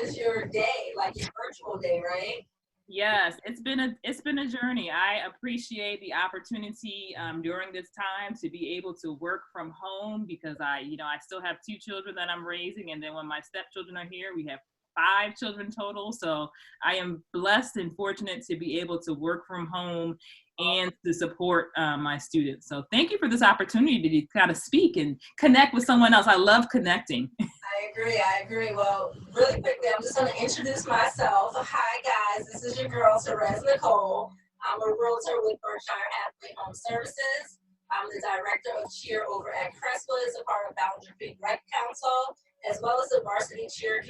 was your day, like your virtual day, right? Yes, it's been a journey. I appreciate the opportunity during this time to be able to work from home because I still have two children that I'm raising, and then when my stepchildren are here, we have five children total. So I am blessed and fortunate to be able to work from home and to support my students. So thank you for this opportunity to kind of speak and connect with someone else. I love connecting. I agree. Well, really quickly, I'm just going to introduce myself. Hi, guys. This is your girl, Terez Nicole. I'm a realtor with Berkshire Hathaway Home Services. I'm the director of cheer over at Crestwood, a part of Boundary Creek Rec Council, as well as the varsity cheer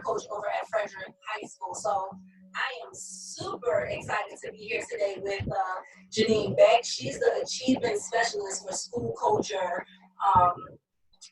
coach over at Frederick High School. So I am super excited to be here today with Jeneen Beck. She's the achievement specialist for school culture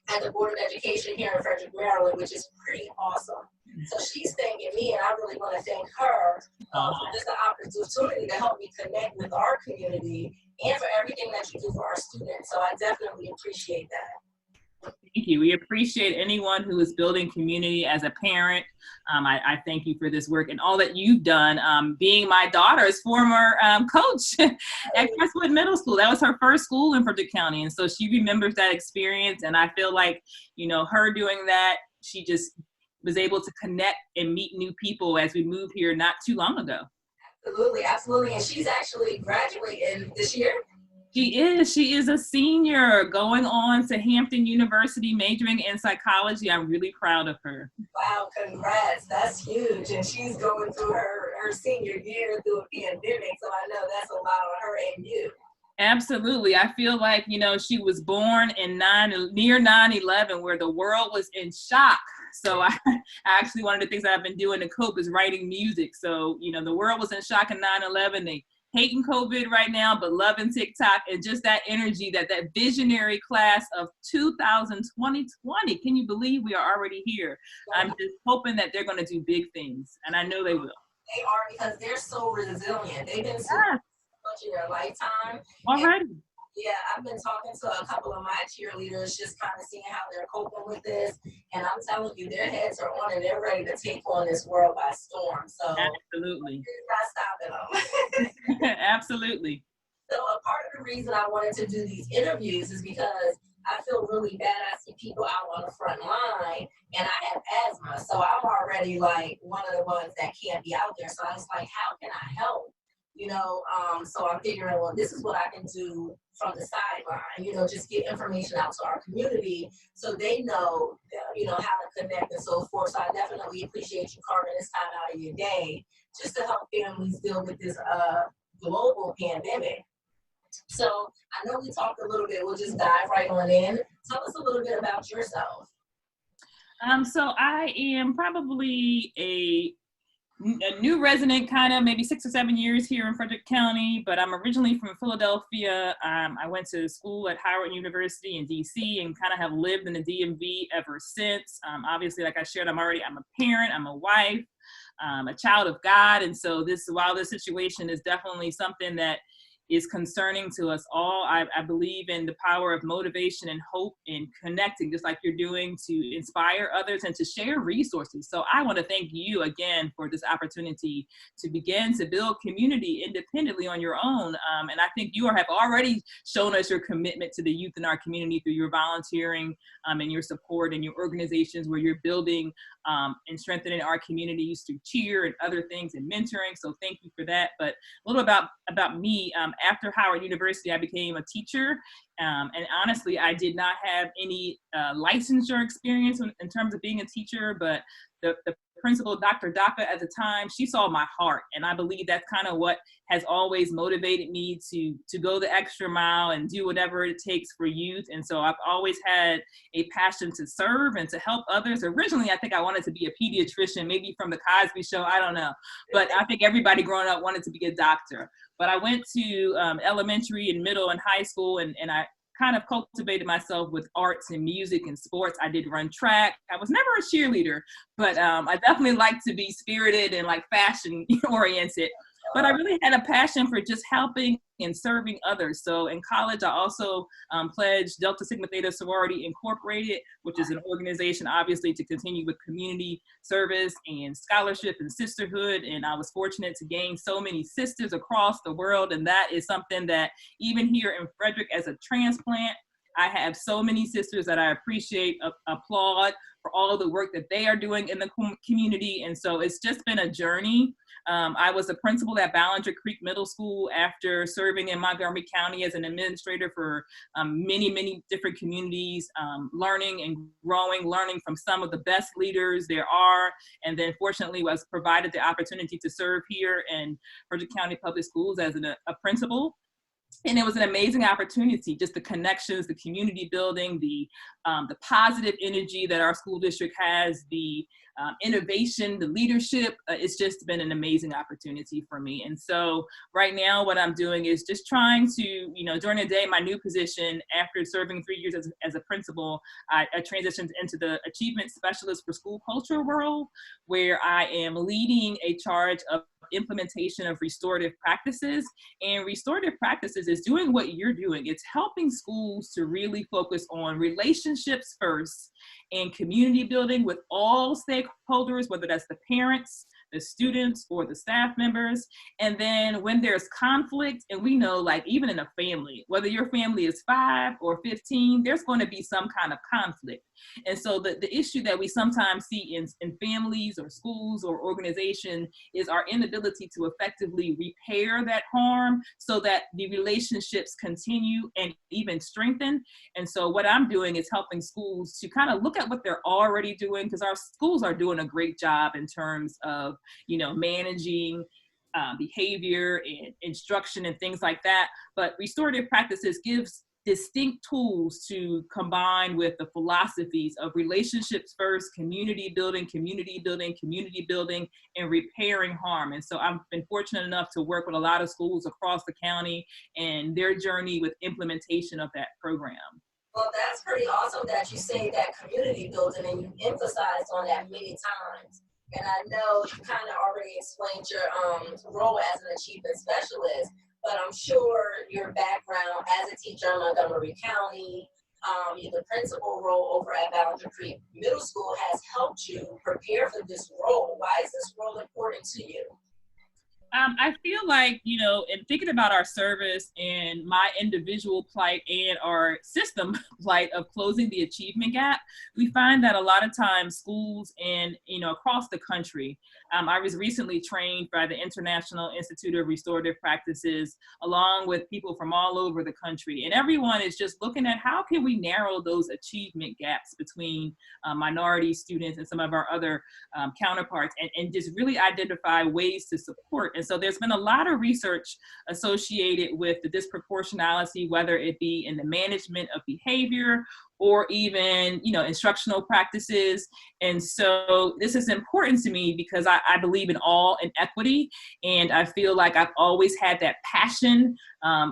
at the Board of Education here in Frederick, Maryland, which is pretty awesome. So she's thanking me, and I really want to thank her for just the opportunity to help me connect with our community and for everything that you do for our students. So I definitely appreciate that. Thank you. We appreciate anyone who is building community as a parent. I thank you for this work and all that you've done. Being my daughter's former coach at Crestwood Middle School. That was her first school in Frederick County. And so she remembers that experience. And I feel like, her doing that, she just was able to connect and meet new people as we moved here not too long ago. Absolutely, absolutely. And she's actually graduating this year. She is a senior going on to Hampton University, majoring in psychology. I'm really proud of her. Wow, congrats. That's huge. And she's going through her senior year through a pandemic. So I know that's a lot on her and you. Absolutely. I feel like, she was born in near 9/11 where the world was in shock. So I actually, one of the things that I've been doing to cope is writing music. So, the world was in shock in 9/11. They hating COVID right now, but loving TikTok and just that energy, that visionary class of 2020. Can you believe we are already here? I'm just hoping that they're going to do big things, and I know they will. They are, because they're so resilient. They've been so much in their lifetime. Already. Yeah, I've been talking to a couple of my cheerleaders, just kind of seeing how they're coping with this. And I'm telling you, their heads are on and they're ready to take on this world by storm. So absolutely, not stopping them. Absolutely. So a part of the reason I wanted to do these interviews is because I feel really bad. I see people out on the front line, and I have asthma, so I'm already like one of the ones that can't be out there. So I was like, how can I help? So I'm figuring, well, this is what I can do from the sideline, just get information out to our community so they know, how to connect and so forth. So I definitely appreciate you carving this time out of your day just to help families deal with this global pandemic. So I know we talked a little bit, we'll just dive right on in. Tell us a little bit about yourself. So I am probably a new resident, kind of maybe 6 or 7 years here in Frederick County, but I'm originally from Philadelphia. I went to school at Howard University in DC and kind of have lived in the DMV ever since. Obviously, like I shared, I'm a parent, I'm a wife, a child of God. And so while this situation is definitely something that is concerning to us all, I believe in the power of motivation and hope and connecting, just like you're doing, to inspire others and to share resources. So I want to thank you again for this opportunity to begin to build community independently on your own. And I think you have already shown us your commitment to the youth in our community through your volunteering and your support and your organizations where you're building and strengthening our communities through cheer and other things and mentoring. So thank you for that. But a little about me. After Howard University, I became a teacher. And honestly, I did not have any licensure experience in terms of being a teacher, but the principal, Dr. Daka at the time, she saw my heart. And I believe that's kind of what has always motivated me to go the extra mile and do whatever it takes for youth. And so I've always had a passion to serve and to help others. Originally, I think I wanted to be a pediatrician, maybe from the Cosby Show, I don't know. But I think everybody growing up wanted to be a doctor. But I went to elementary and middle and high school, and I kind of cultivated myself with arts and music and sports. I did run track. I was never a cheerleader, but I definitely like to be spirited and like fashion oriented. but I really had a passion for just helping and serving others. So in college, I also pledged Delta Sigma Theta Sorority Incorporated, which is an organization obviously to continue with community service and scholarship and sisterhood. And I was fortunate to gain so many sisters across the world. And that is something that even here in Frederick as a transplant, I have so many sisters that I appreciate, applaud for all the work that they are doing in the community. And so it's just been a journey. I was a principal at Ballinger Creek Middle School after serving in Montgomery County as an administrator for many different communities, learning and growing, learning from some of the best leaders there are. And then fortunately was provided the opportunity to serve here in Frederick County Public Schools as a principal. And it was an amazing opportunity, just the connections, the community building, the positive energy that our school district has, the innovation, the leadership. It's just been an amazing opportunity for me. And so right now what I'm doing is just trying to, during the day, my new position after serving 3 years as a principal, I transitioned into the achievement specialist for school culture role, where I am leading a charge of implementation of restorative practices. And restorative practices is doing what you're doing. It's helping schools to really focus on relationships first and community building with all stakeholders, whether that's the parents, the students, or the staff members. And then when there's conflict, and we know, like, even in a family, whether your family is 5 or 15, there's going to be some kind of conflict. And so the issue that we sometimes see in families or schools or organizations is our inability to effectively repair that harm so that the relationships continue and even strengthen. And so what I'm doing is helping schools to kind of look at what they're already doing, because our schools are doing a great job in terms of, managing behavior and instruction and things like that. But restorative practices gives distinct tools to combine with the philosophies of relationships first, community building, and repairing harm. And so I've been fortunate enough to work with a lot of schools across the county and their journey with implementation of that program. Well, that's pretty awesome that you say that community building and you emphasized on that many times. And I know you kind of already explained your role as an achievement specialist, but I'm sure your background as a teacher in Montgomery County, the principal role over at Ballinger Creek Middle School has helped you prepare for this role. Why is this role important to you? I feel like, in thinking about our service and my individual plight and our system plight of closing the achievement gap, we find that a lot of times schools and, across the country, I was recently trained by the International Institute of Restorative Practices, along with people from all over the country. And everyone is just looking at how can we narrow those achievement gaps between minority students and some of our other counterparts, and just really identify ways to support. And so there's been a lot of research associated with the disproportionality, whether it be in the management of behavior or even, instructional practices. And so this is important to me because I believe in all in equity. And I feel like I've always had that passion.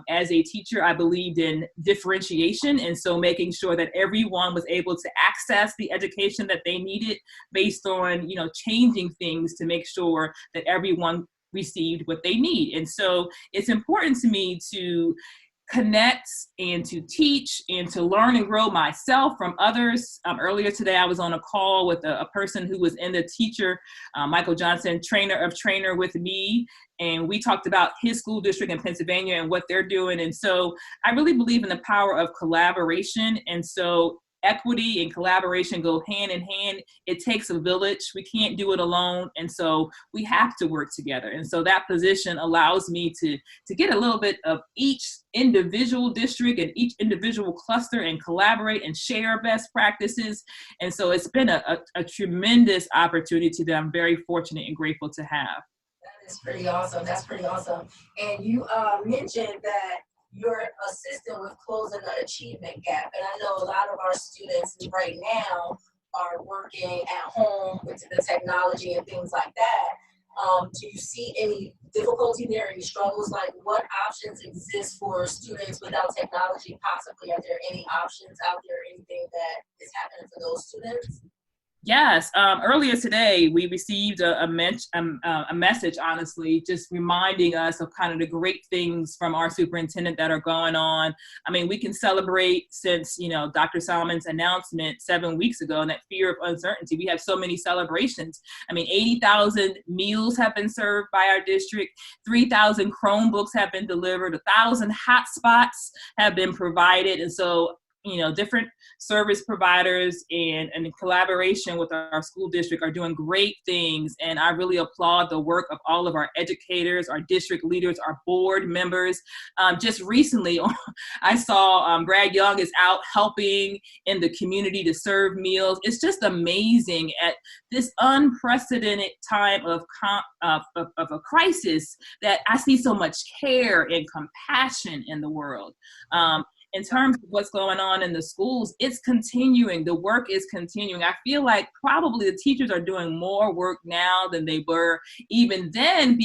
As a teacher, I believed in differentiation. And so making sure that everyone was able to access the education that they needed based on, changing things to make sure that everyone received what they need. And so it's important to me to connect and to teach and to learn and grow myself from others. Earlier today, I was on a call with a person who was in the teacher, Michael Johnson, trainer with me. And we talked about his school district in Pennsylvania and what they're doing. And so I really believe in the power of collaboration. And so equity and collaboration go hand in hand. It takes a village. We can't do it alone. And so we have to work together. And so that position allows me to get a little bit of each individual district and each individual cluster and collaborate and share best practices. And so it's been a tremendous opportunity that I'm very fortunate and grateful to have. That is pretty awesome. That's pretty awesome. And you mentioned that you're assisting with closing the achievement gap. And I know a lot of our students right now are working at home with the technology and things like that. Do you see any difficulty there, any struggles? Like, what options exist for students without technology possibly? Are there any options out there, anything that is happening for those students? Yes. Earlier today, we received a message, honestly, just reminding us of kind of the great things from our superintendent that are going on. I mean, we can celebrate since, Dr. Solomon's announcement 7 weeks ago and that fear of uncertainty. We have so many celebrations. I mean, 80,000 meals have been served by our district. 3,000 Chromebooks have been delivered. 1,000 hotspots have been provided. And so, different service providers and in collaboration with our school district are doing great things. And I really applaud the work of all of our educators, our district leaders, our board members. Just recently, I saw Brad Young is out helping in the community to serve meals. It's just amazing at this unprecedented time of a crisis that I see so much care and compassion in the world. In terms of what's going on in the schools, it's continuing. The work is continuing. I feel like probably the teachers are doing more work now than they were even then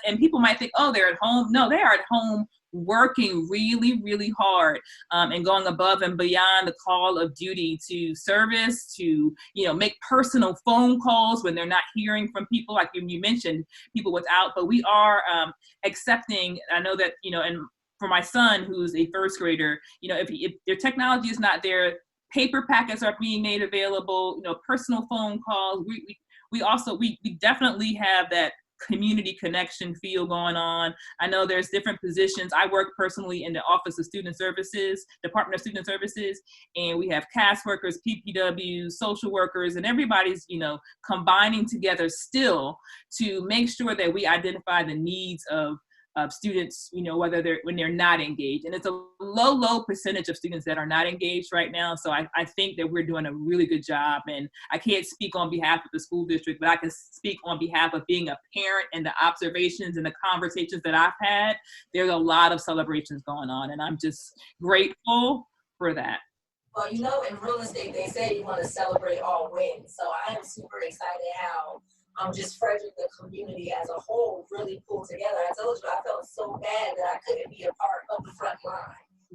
and people might think, oh, they're at home. No, they are at home working really, really hard and going above and beyond the call of duty to service, to, make personal phone calls when they're not hearing from people, like you mentioned, people without, but we are accepting, I know that, and for my son, who's a first grader, if their technology is not there, paper packets are being made available, personal phone calls. We definitely have that community connection feel going on. I know there's different positions. I work personally in the Office of Student Services, Department of Student Services, and we have CAS workers, PPWs, social workers, and everybody's, combining together still to make sure that we identify the needs of students, when they're not engaged. And it's a low percentage of students that are not engaged right now. So I think that we're doing a really good job. And I can't speak on behalf of the school district, but I can speak on behalf of being a parent and the observations and the conversations that I've had. There's a lot of celebrations going on, and I'm just grateful for that. Well, in real estate, they say you want to celebrate all wins. So I am super excited how just Frederick, the community as a whole, really pulled together. I told you, I felt so bad that I couldn't be a part of the front line.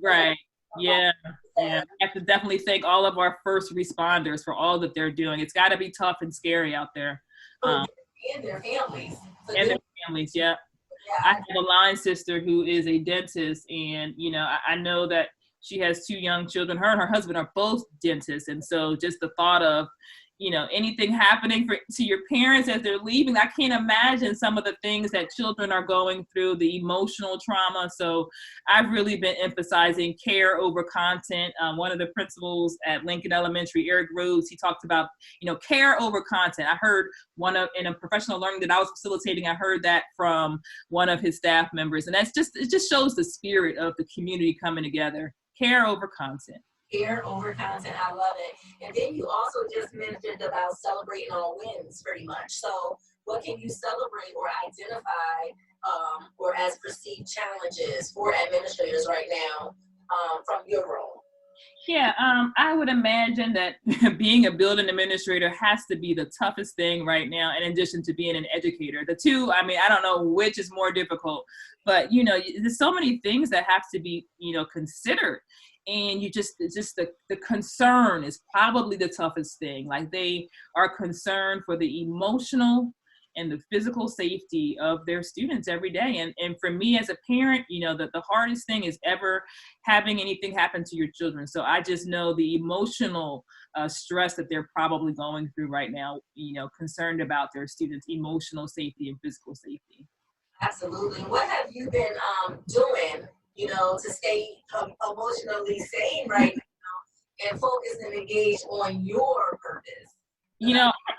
Right. Yeah. I have to definitely thank all of our first responders for all that they're doing. It's got to be tough and scary out there. And their families. Yeah. I have a line sister who is a dentist, and, I know that she has 2 young children. Her and her husband are both dentists. And so just the thought of, anything happening to your parents as they're leaving, I can't imagine some of the things that children are going through, the emotional trauma. So I've really been emphasizing care over content. One of the principals at Lincoln Elementary, Eric Rhodes, he talked about, care over content. I heard in a professional learning that I was facilitating, I heard that from one of his staff members. And it just shows the spirit of the community coming together. Care over content. Care over content. I love it. And then you also just mentioned about celebrating all wins, pretty much. So what can you celebrate or identify or as perceived challenges for administrators right now from your role? Yeah, I would imagine that being a building administrator has to be the toughest thing right now, in addition to being an educator. The two, I don't know which is more difficult, but, there's so many things that have to be, considered. And the concern is probably the toughest thing. Like, they are concerned for the emotional and the physical safety of their students every day. And for me as a parent, the hardest thing is ever having anything happen to your children. So I just know the emotional stress that they're probably going through right now, concerned about their students' emotional safety and physical safety. Absolutely. What have you been doing, to stay emotionally sane right now and focused and engaged on your purpose?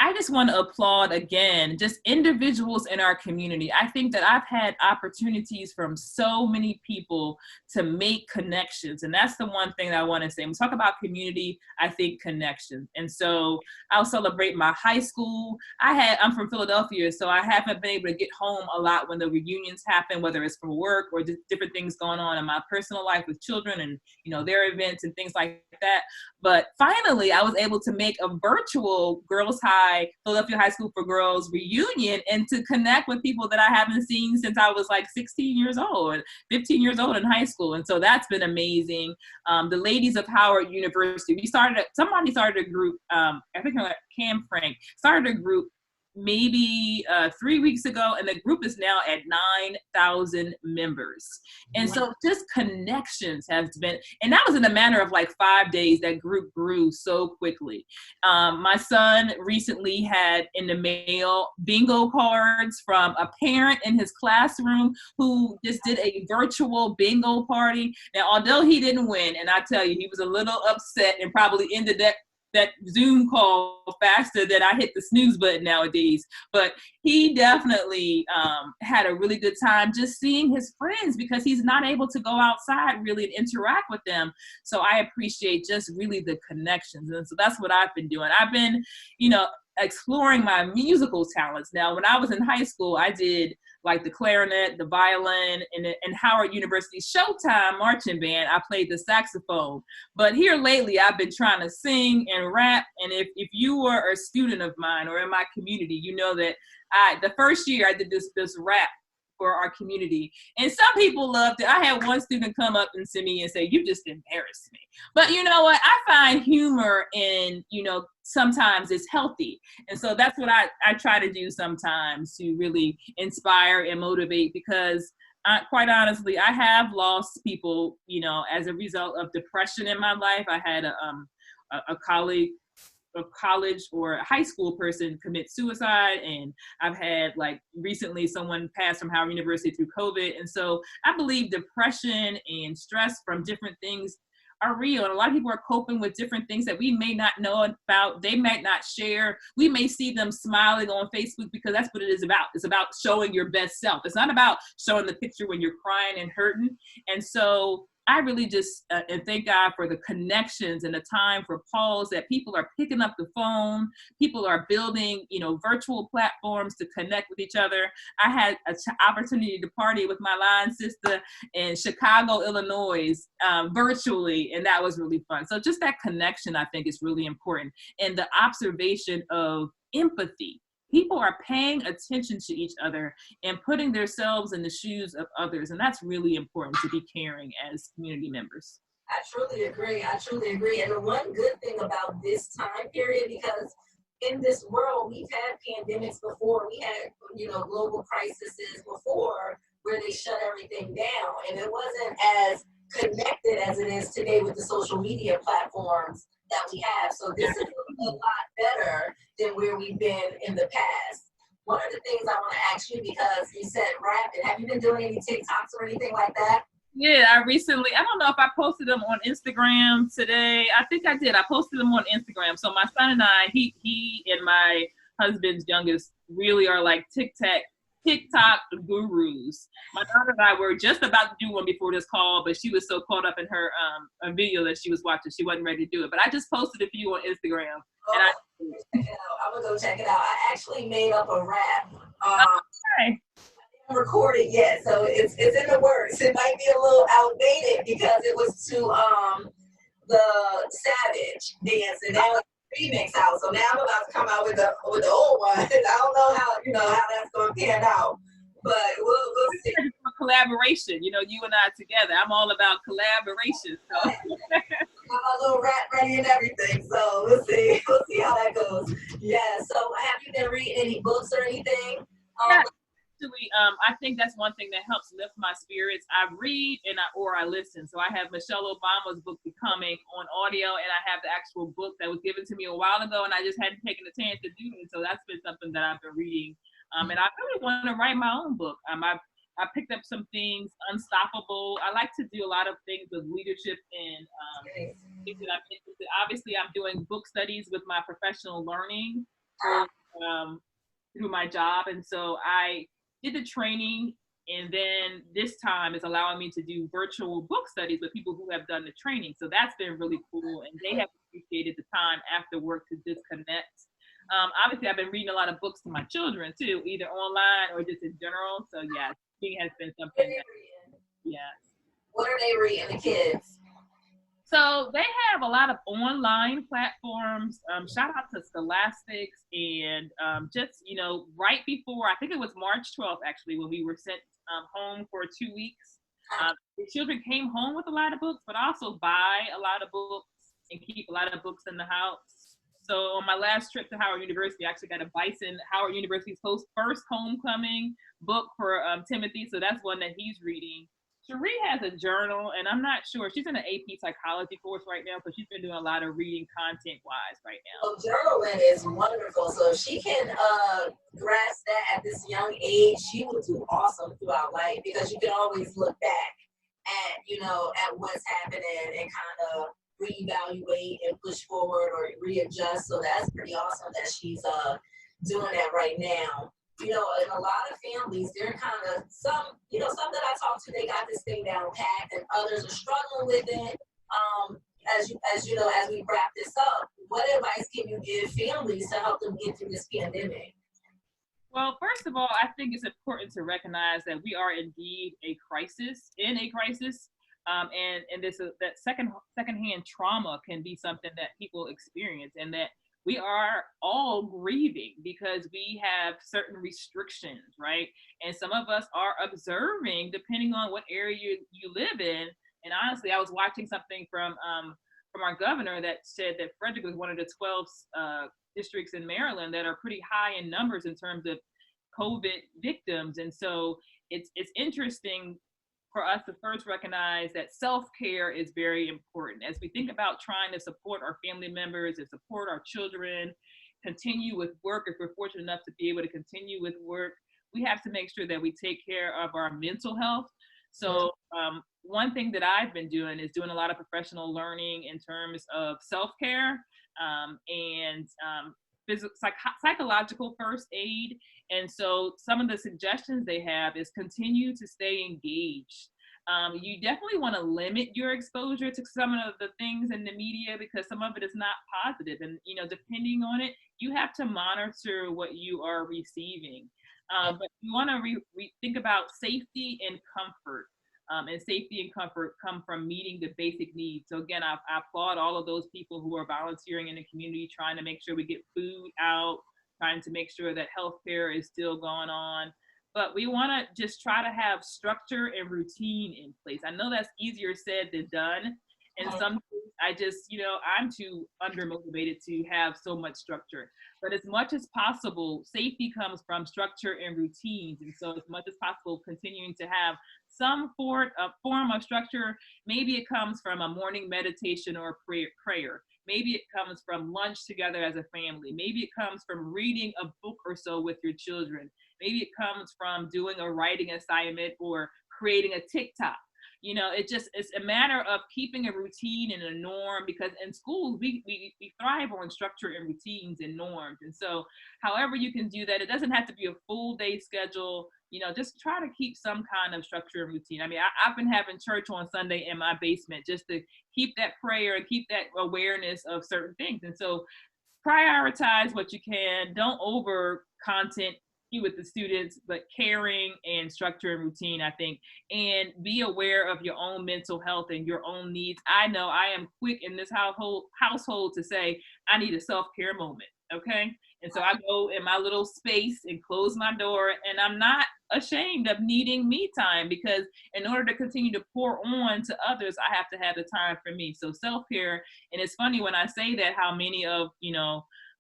I just want to applaud again, just individuals in our community. I think that I've had opportunities from so many people to make connections. And that's the one thing that I want to say. When we talk about community, I think connections. And so I'll celebrate my high school. I'm from Philadelphia, so I haven't been able to get home a lot when the reunions happen, whether it's for work or just different things going on in my personal life with children and, their events and things like that. But finally, I was able to make a virtual Philadelphia High School for Girls reunion, and to connect with people that I haven't seen since I was like 16 years old, 15 years old in high school. And so that's been amazing. The ladies of Howard University, somebody started a group, I think Cam Frank started a group maybe 3 weeks ago, and the group is now at 9,000 members. And so just connections has been, and that was in a matter of like 5 days. That group grew so quickly. My son recently had in the mail bingo cards from a parent in his classroom who just did a virtual bingo party. Now, although he didn't win, and I tell you, he was a little upset and probably ended that Zoom call faster than I hit the snooze button nowadays. But he definitely had a really good time just seeing his friends, because he's not able to go outside really and interact with them. So I appreciate just really the connections. And so that's what I've been doing. I've been, exploring my musical talents. Now, when I was in high school, I did like the clarinet, the violin, and Howard University Showtime marching band. I played the saxophone. But here lately, I've been trying to sing and rap. And if you were a student of mine or in my community, you know that the first year I did this rap for our community. And some people loved it. I had one student come up and to me and say, "You just embarrassed me." But you know what? I find humor in, sometimes it's healthy. And so that's what I try to do sometimes, to really inspire and motivate, because quite honestly, I have lost people, as a result of depression in my life. I had a colleague, a college or high school person commit suicide, and I've had like recently someone pass from Howard University through COVID. And so I believe depression and stress from different things are real, and a lot of people are coping with different things that we may not know about. They might not share. We may see them smiling on Facebook because that's what it is about. It's about showing your best self. It's not about showing the picture when you're crying and hurting. And so I really just and thank God for the connections and the time for pause that people are picking up the phone. People are building, virtual platforms to connect with each other. I had an opportunity to party with my line sister in Chicago, Illinois, virtually, and that was really fun. So just that connection, I think, is really important, and the observation of empathy. People are paying attention to each other and putting themselves in the shoes of others. And that's really important, to be caring as community members. I truly agree. And the one good thing about this time period, because in this world, we've had pandemics before. We had, global crises before where they shut everything down. And it wasn't as connected as it is today with the social media platforms that we have. So this is a lot better than where we've been in the past. One of the things I want to ask you, because you said rapping, have you been doing any TikToks or anything like that? Yeah, I don't know if I posted them on Instagram today. I think I did. I posted them on Instagram. So my son and I, he and my husband's youngest really are like TikTok gurus. My daughter and I were just about to do one before this call, but she was so caught up in her a video that she was watching, she wasn't ready to do it. But I just posted a few on Instagram. I'm gonna go check it out. I actually made up a rap. Okay. I haven't recorded yet, so it's in the works. It might be a little outdated because it was to the Savage dance, and now it's remix out. So now I'm about to come out with the old one. I don't know how that's gonna pan out, but we'll see. Collaboration, you and I together. I'm all about collaboration. So. I got my little rap ready and everything. So we'll see how that goes. Yeah. So have you been reading any books or anything? Yeah. Actually, I think that's one thing that helps lift my spirits. I read or I listen. So I have Michelle Obama's book Becoming on audio, and I have the actual book that was given to me a while ago, and I just hadn't taken the chance to do it. So that's been something that I've been reading. And I really want to write my own book. I picked up some things, Unstoppable. I like to do a lot of things with leadership and things that I'm interested. Obviously, I'm doing book studies with my professional learning through my job, and so I did the training, and then this time is allowing me to do virtual book studies with people who have done the training. So that's been really cool, and they have appreciated the time after work to disconnect. Obviously, I've been reading a lot of books to my children too, either online or just in general. So yeah, reading has been something. Yes. What are they reading, the kids? So they have a lot of online platforms. Shout out to Scholastics and just, right before, I think it was March 12th, actually, when we were sent home for 2 weeks. The children came home with a lot of books, but also buy a lot of books and keep a lot of books in the house. So on my last trip to Howard University, I actually got a Bison, Howard University's first homecoming book for Timothy. So that's one that he's reading. Cherie has a journal, and I'm not sure. She's in an AP psychology course right now, so she's been doing a lot of reading content-wise right now. Well, journaling is wonderful. So if she can grasp that at this young age, she will do awesome throughout life because you can always look back at what's happening and kind of reevaluate and push forward or readjust. So that's pretty awesome that she's doing that right now. In a lot of families, they're kind of some that I talk to, they got this thing down packed, and others are struggling with it. As we wrap this up, what advice can you give families to help them get through this pandemic? Well, first of all, I think it's important to recognize that we are indeed in a crisis, and that secondhand trauma can be something that people experience, and that we are all grieving because we have certain restrictions, right? And some of us are observing, depending on what area you live in. And honestly, I was watching something from our governor that said that Frederick was one of the 12 districts in Maryland that are pretty high in numbers in terms of COVID victims. And so it's interesting for us to first recognize that self-care is very important. As we think about trying to support our family members and support our children, continue with work, if we're fortunate enough to be able to continue with work, we have to make sure that we take care of our mental health. So one thing that I've been doing is doing a lot of professional learning in terms of self-care and psychological first aid. And so some of the suggestions they have is continue to stay engaged. You definitely want to limit your exposure to some of the things in the media because some of it is not positive. And, depending on it, you have to monitor what you are receiving. But you want to think about safety and comfort. And safety and comfort come from meeting the basic needs. So again, I applaud all of those people who are volunteering in the community, trying to make sure we get food out, trying to make sure that healthcare is still going on. But we want to just try to have structure and routine in place. I know that's easier said than done. And some I just, I'm too undermotivated to have so much structure. But as much as possible, safety comes from structure and routines. And so as much as possible, continuing to have some form of structure. Maybe it comes from a morning meditation or prayer. Maybe it comes from lunch together as a family. Maybe it comes from reading a book or so with your children. Maybe it comes from doing a writing assignment or creating a TikTok. It's a matter of keeping a routine and a norm, because in schools, we thrive on structure and routines and norms. And so however you can do that, it doesn't have to be a full day schedule. Just try to keep some kind of structure and routine. I mean, I've been having church on Sunday in my basement just to keep that prayer and keep that awareness of certain things. And so prioritize what you can. Don't over content with the students, but caring and structure and routine, I think, and be aware of your own mental health and your own needs. I know I am quick in this household to say, I need a self-care moment. Okay. And so I go in my little space and close my door, and I'm not ashamed of needing me time, because in order to continue to pour on to others, I have to have the time for me. So self-care. And it's funny when I say that, how many of,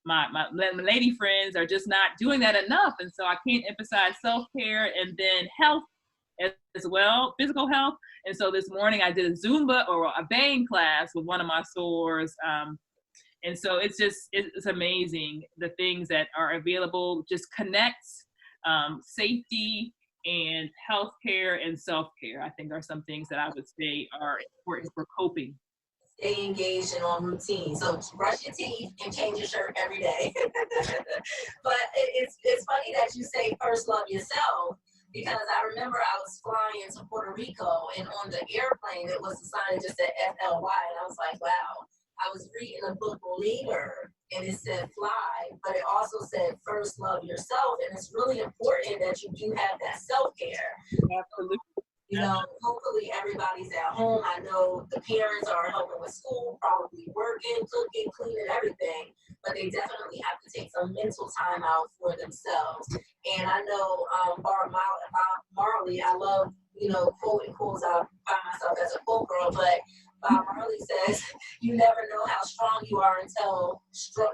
my lady friends are just not doing that enough. And so I can't emphasize self-care and then health as well, physical health. And so this morning I did a Zumba or a bang class with one of my stores. And so it's amazing the things that are available. Just connects, safety and healthcare and self-care, I think, are some things that I would say are important for coping. Stay engaged and on routine. So brush your teeth and change your shirt every day. But it's funny that you say first love yourself, because I remember I was flying to Puerto Rico, and on the airplane it was a sign that just said FLY, and I was like, wow. I was reading a book later and it said fly, but it also said first love yourself. And it's really important that you do have that self-care. Absolutely. You know, hopefully everybody's at home. I know the parents are helping with school, probably working, cooking, cleaning, everything, but they definitely have to take some mental time out for themselves. And I know Bob Marley, I love, you know, quoting quotes. I find myself as a quote girl, but Bob Marley says, you never know how strong you are until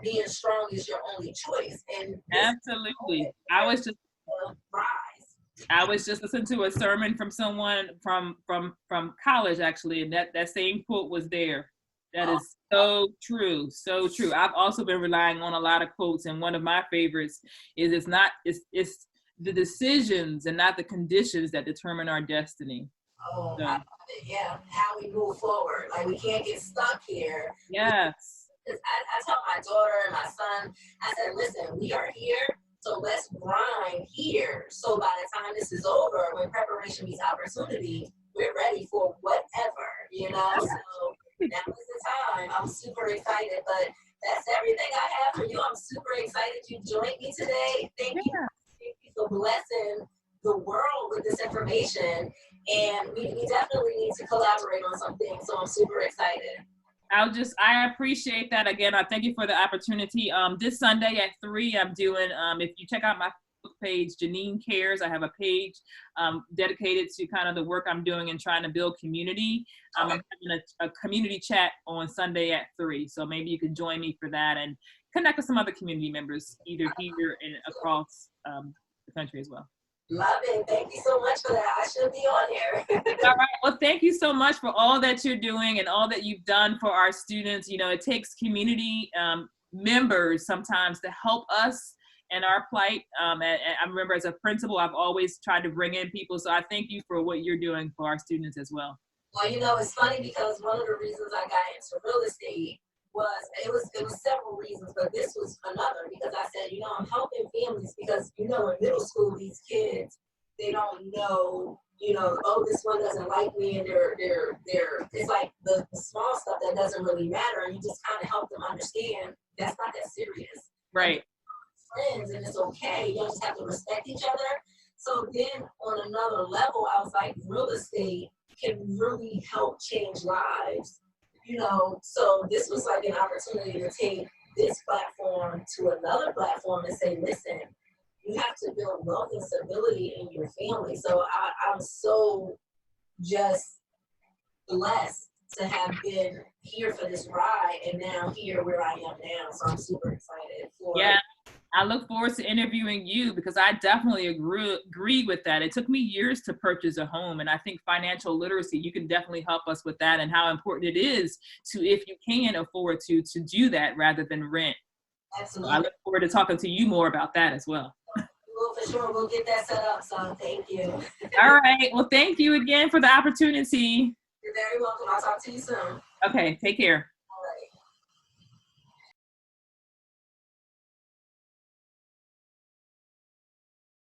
being strong is your only choice. And absolutely. I was just listening to a sermon from someone from college, actually, and that same quote was there. That is so true, so true. I've also been relying on a lot of quotes, and one of my favorites is it's the decisions and not the conditions that determine our destiny. Oh, so. I love it. Yeah, how we move forward. Like, we can't get stuck here. Yes. I tell my daughter and my son, I said, listen, we are here. So let's grind here. So by the time this is over, when preparation meets opportunity, we're ready for whatever, you know? So now is the time. I'm super excited, but that's everything I have for you. I'm super excited you joined me today. Thank you for blessing the world with this information. And we definitely need to collaborate on something. So I'm super excited. I appreciate that. Again, I thank you for the opportunity. This Sunday at 3, I'm doing, if you check out my Facebook page, Jeneen Cares, I have a page dedicated to kind of the work I'm doing and trying to build community. I'm having a community chat on Sunday at 3. So maybe you can join me for that and connect with some other community members, either here and across the country as well. Love it. Thank you so much for that. I should be on here. All right. Well, thank you so much for all that you're doing and all that you've done for our students. You know, it takes community members sometimes to help us in our plight. And I remember as a principal, I've always tried to bring in people. So I thank you for what you're doing for our students as well. Well, you know, it's funny because one of the reasons I got into real estate it was several reasons, but this was another, because I said, you know, I'm helping families because, you know, in middle school, these kids, they don't know, you know, oh, this one doesn't like me, and they're it's like the small stuff that doesn't really matter, and you just kind of help them understand that's not that serious. Right. Friends, and it's okay. You just have to respect each other. So then on another level, I was like, real estate can really help change lives. You know, so this was like an opportunity to take this platform to another platform and say, listen, you have to build wealth and stability in your family. So I'm so just blessed to have been here for this ride, and now here where I am now. So I'm super excited for it. I look forward to interviewing you, because I definitely agree with that. It took me years to purchase a home, and I think financial literacy, you can definitely help us with that, and how important it is to, if you can afford to do that rather than rent. Absolutely. So I look forward to talking to you more about that as well. Well, for sure, we'll get that set up, so thank you. All right. Well, thank you again for the opportunity. You're very welcome. I'll talk to you soon. Okay, take care.